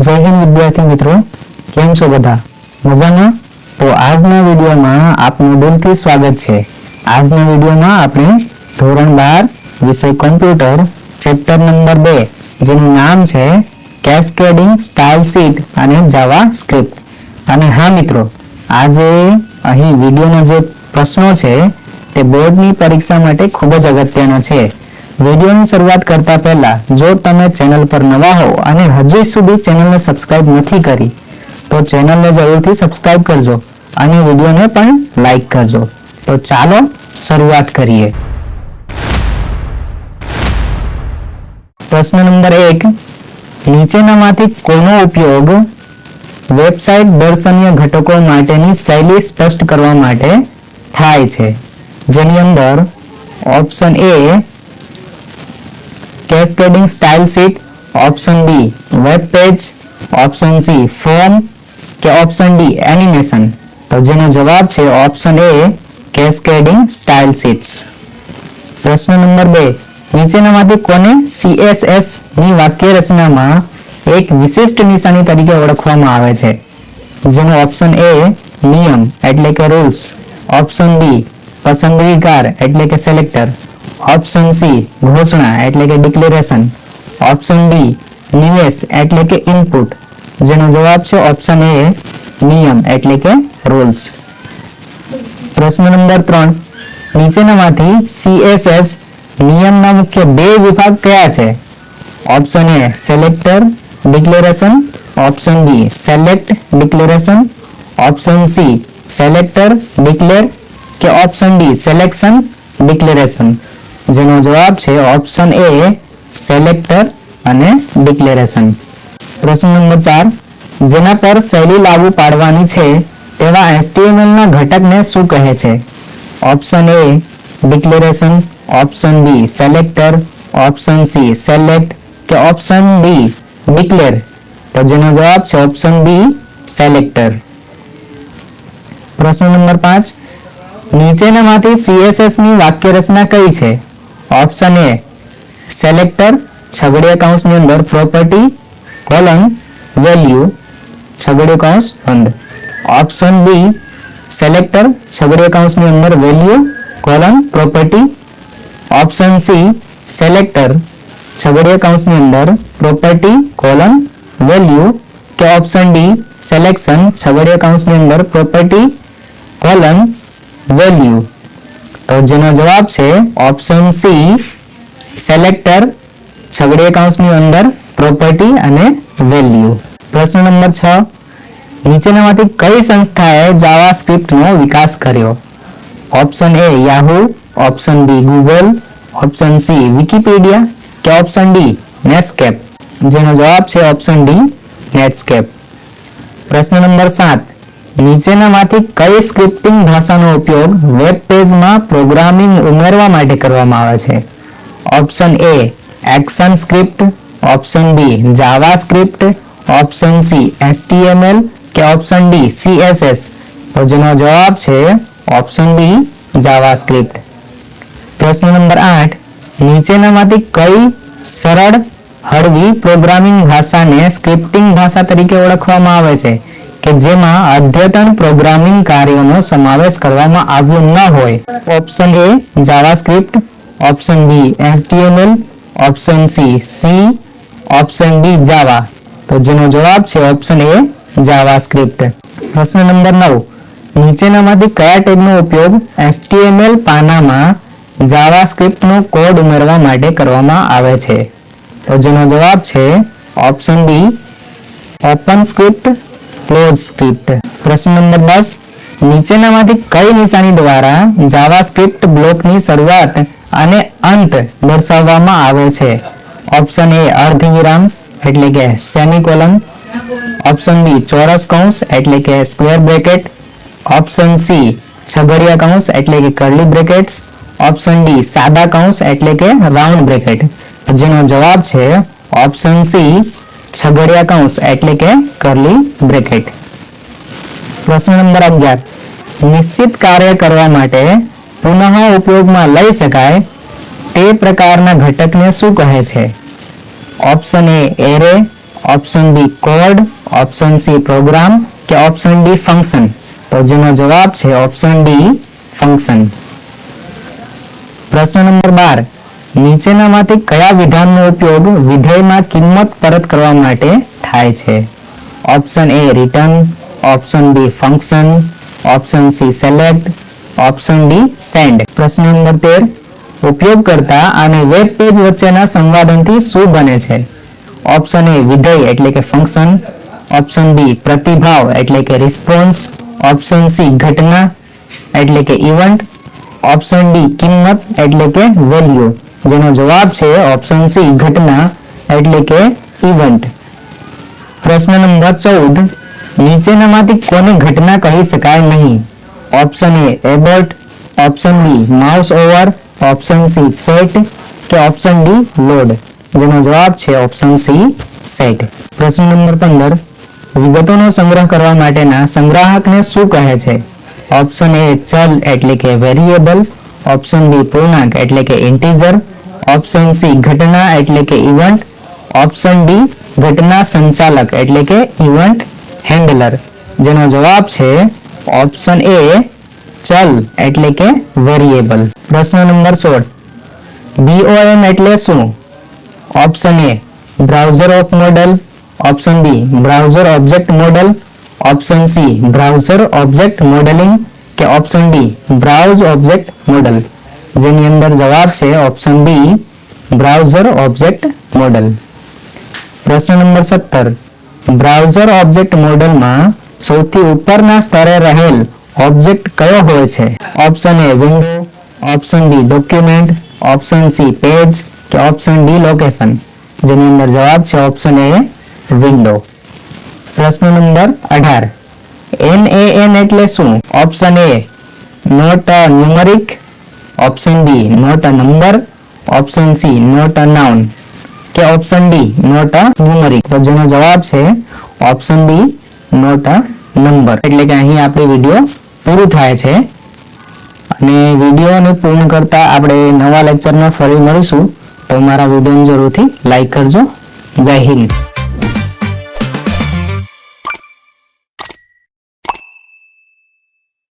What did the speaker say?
जय हिंद विद्यार्थी मित्रों, केम छो बधा मजामां? तो आजना विडियोमां आपनुं दिलथी स्वागत छे। आजना विडियोमां आपणे धोरण 12 विषय कम्प्यूटर चेप्टर नंबर 2 जेनुं नाम छे कैस्केडिंग स्टाइल शीट अने जावास्क्रिप्ट। अने हाँ मित्रों, आजे अहीं विडियोना जे प्रश्नो छे ते बोर्डनी परीक्षा माटे खूब ज अगत्यना छे। विडियोनी शरूआत करता पहला जो तमे चेनल पर नवा हो अने हजू सुधी चेनलने सब्सक्राइब नहीं करी तो चेनलने जरूरथी सब्सक्राइब करजो अने विडियोने पण लाइक करजो। तो चालो शरूआत करिए। प्रश्न नंबर 1, नीचेनामांथी कोनो उपयोग वेबसाइट दर्शनीय घटको माटेनी शैली स्पष्ट करवा माटे थाय छे? जेनी अंदर option A cascading style sheet, option B web page, option C form के ऑप्शन डी एनिमेशन। तो जेनो जवाब छे option A cascading style sheets. प्रश्न नंबर 2, नीचेनामांथी कोने सीएसएस ની વાક્ય રચનામાં એક વિશિષ્ટ નિશાની તરીકે ઓળખવામાં આવે છે? જેનો ઓપ્શન એ નિયમ એટલે કે રૂલ્સ, ઓપ્શન બી પસંદગીકાર એટલે કે સિલેક્ટર, ऑप्शन सी घोषणा एटले के डिक्लेरेशन, ऑप्शन डी निवेश एटले के इनपुट। जेनो जवाब छे ऑप्शन ए नियम एटले के रूल्स। प्रश्न नंबर 3, नीचेनामांथी सीएसएस नियमना मुख्य बे विभाग कया छे? Option A selector declaration, option B select declaration, option C selector declare के ऑप्शन डी सिलेक्शन डिक्लेरेशन। जेनो जवाब छे ऑप्शन ए सेलेक्टर अने डिक्लेरेशन। प्रश्न नंबर 4, जेना पर शैली लागू पाडवानी छे तेवा एचटीएमएल ना घटकने शुं कहे छे? Option A declaration, option B selector, option C select के ऑप्शन डी डिक्लेर। तो जेनो जवाब छे ऑप्शन बी सेलेक्टर। प्रश्न नंबर 5, नीचेनामांथी सीएसएस नी वाक्य रचना कई छे? ऑप्शन ए सेलेक्टर छगड़िया कौंसनी अंदर प्रॉपर्टी कोलन वैल्यू छगड़िया कौंस बंद, ऑप्शन बी सेलेक्टर छगड़िया कौंसनी अंदर value colon property, option C selector छगड़िया कौंसनी अंदर प्रॉपर्टी कोलन वैल्यू के ऑप्शन डी सिलेक्शन छगड़िया कौंसनी अंदर प्रॉपर्टी कोलन वैल्यू। तो जेनो जवाब छे ऑप्शन सी सेलेक्टर छगड़िया कौंसनी अंदर प्रॉपर्टी अने वैल्यू। प्रश्न नंबर 6, नीचेनामांथी कई संस्थाए जावास्क्रिप्ट नो विकास कर्यो? Option A Yahoo, option B Google, option C Wikipedia के ऑप्शन डी नेटस्केप। जेनो जवाब छे ऑप्शन डी नेटस्केप। प्रश्न नंबर 7, नीचेनामांथी कई स्क्रिप्टिंग भाषानो उपयोग वेब पेज में प्रोग्रामिंग उमेरवा माटे करवामां आवे छे? Option A action script, option B JavaScript, option C HTML के ऑप्शन डी सीएसएस। तो जेनो जवाब छे ऑप्शन बी जावास्क्रिप्ट। प्रश्न नंबर 8, नीचेनामांथी कई सरल हळवी प्रोग्रामिंग भाषाने स्क्रिप्टिंग भाषा तरीके ओळखवामां आवे छे के जेमां अद्यतन प्रोग्रामिंग कार्योनो समावेश करवामां આવ્યો न होय? Option A JavaScript, option B HTML, option C option D Java. तो जेनो जवाब छे ऑप्शन ए जावास्क्रिप्ट। प्रश्न नंबर 9, नीचेनामांथी कया टेगनो उपयोग एचटीएमएल पानामां जावास्क्रिप्टनो कोड उमेरवा माटे करवामां आवे छे? तो जेनो जवाब छे option be open script close script. प्रश्न नंबर 10, नीचेनामांथी कई निशानी द्वारा जावास्क्रिप्ट ब्लॉकनी शरूआत अने अंत दर्शाववामां आवे छे? ऑप्शन ए अर्धविराम एटले के सेमीकोलन, ऑप्शन बी चौरस कौंस एटले के स्क्वेर ब्रेकेट, ऑप्शन सी छगड़िया कौंस एटले के कर्ली ब्रेकेट्स, ऑप्शन डी सादा कौंस एटले के राउंड ब्रेकेट। जेनो जवाब छे ऑप्शन सी छगड़िया कौंस एटले के कर्ली ब्रेकेट। प्रश्न नंबर 11, निश्चित कार्य करवा माटे पुनः उपयोग में लई शकाय ते प्रकारना घटकने शुं कहे छे? Option A array, option B code, option C program કે ઓપ્શન ડી ફંક્શન? તો જેનો જવાબ છે ઓપ્શન ડી ફંક્શન. પ્રશ્ન નંબર 12, નીચેનામાંથી કયા વિધાનનો ઉપયોગ વિધેયમાં કિંમત પરત કરવા માટે થાય છે? Option A return, option B function, option C select, option D send. પ્રશ્ન નંબર 13, ઉપયોગકર્તા અને વેબ પેજ વચ્ચેના સંવાદનથી શું બને છે? ઓપ્શન એ વિધેય એટલે કે ફંક્શન, ઓપ્શન બી પ્રતિભાવ એટલે કે રિસ્પોન્સ, ઓપ્શન સી ઘટના એટલે કે ઇવેન્ટ, ઓપ્શન ડી કિંમત એટલે કે વેલ્યુ. જેનો જવાબ છે ઓપ્શન સી ઘટના એટલે કે ઇવેન્ટ. પ્રશ્ન નંબર 14, નીચેનામાંથી કોને ઘટના કહી શકાય નહીં? Option A abort, option B mouse over, option C set કે ઓપ્શન ડી લોડ? જેનો જવાબ છે ઓપ્શન સી સેટ. પ્રશ્ન નંબર 15, વિગતોનો સંગ્રહ કરવા માટેના સંગ્રાહકને શું કહે છે? ઓપ્શન એ ચલ એટલે કે વેરિયેબલ, ઓપ્શન બી પૂર્ણાંક એટલે કે ઇન્ટીજર, ઓપ્શન સી ઘટના એટલે કે ઇવેન્ટ, ઓપ્શન ડી ઘટના સંચાલક એટલે કે ઇવેન્ટ હેન્ડલર? જેનો જવાબ છે ઓપ્શન એ ચલ એટલે કે વેરિયેબલ. પ્રશ્ન નંબર 16, BOM એટલે શું? Option A browser of model, option B browser object model, option C browser object modeling કે option D browse object model? જેની અંદર જવાબ છે option B browser object model. પ્રશ્ન નંબર 17, બ્રાઉઝર ઓબ્જેક્ટ મોડેલમાં સૌથી ઉપરના સ્તરે રહેલ ઓબ્જેક્ટ કયો હોય છે? Option A window, option B document, option C page કે ઓપ્શન ડી લોકેશન? જેની અંદર જવાબ છે ઓપ્શન એ વિન્ડો. પ્રશ્ન નંબર 18, NaN એટલે શું? Option A not a numeric, option B not a number, option C not a noun કે option D not a numeric? તો જેનો જવાબ છે option B not a number. એટલે કે અહીં આપણી વિડીયો પૂરું થાય છે અને વિડીયોને પૂર્ણ કરતા આપણે નવા લેક્ચરમાં ફરી મળીશું. તો મારા વિડીયોને જરૂરથી લાઈક કરજો. જય હિન્દ.